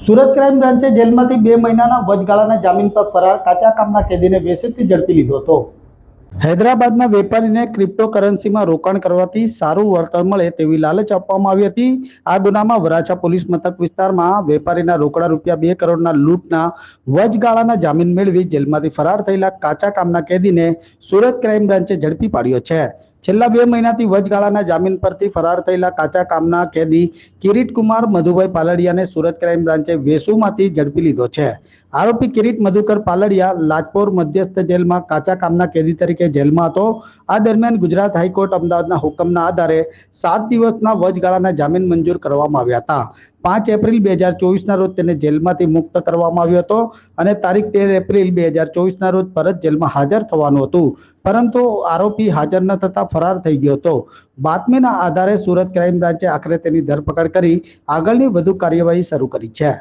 Surat crime બ્રાન્ચે જેલમાંથી 2 મહિનાના વચગાળાના જામીન પર ફરાર કાચા કામના કેદીને વેસેટથી ઝડપી લીધો હતો. હૈદરાબાદના વેપારીને ક્રિપ્ટોકરન્સીમાં રોકાણ કરવાથી સારું વળતર મળે તેવી લાલચ આપવામાં આવી હતી. આ ગુનામાં વરાછા પોલીસ મથક વિસ્તારમાં વેપારીના રોકડા ₹2 કરોડના લૂંટના વચગાળાના જામીન મેળવી જેલમાંથી ફરાર થયેલા કાચા કામના કેદીને સુરત ક્રાઇમ બ્રાન્ચે ઝડપી પાડ્યો છે. છેલ્લા 2 મહિનાથી વચગાળાના જામીન પરથી ફરાર થયેલા કાચા કામના કેદી કિરીટકુમાર મધુભાઈ પાલડિયાને સુરત ક્રાઇમ બ્રાન્ચે વેસુમાંથી ઝડપી લીધો છે. આરોપી કિરીટ મધુકર પાલડિયા લાજપોર મધ્યસ્થ જેલમાં કાચા કામના કેદી તરીકે જેલમાં હતો. આ દરમિયાન ગુજરાત હાઈકોર્ટ અમદાવાદના હુકમના આધારે 7 દિવસના વચગાળાના જામીન મંજૂર કરવામાં આવ્યા હતા. 5 એપ્રિલ 2024ના રોજ તેને જેલમાંથી મુક્ત કરવામાં આવ્યો હતો અને તારીખ 13 એપ્રિલ 2024ના રોજ પરત જેલમાં હાજર થવાનું હતું, પરંતુ આરોપી હાજર ન થતા ફરાર થઈ ગયો હતો. બાતમીના આધારે સુરત ક્રાઇમ બ્રાન્ચે આખરે તેની ધરપકડ કરી આગળની વધુ કાર્યવાહી શરૂ કરી છે.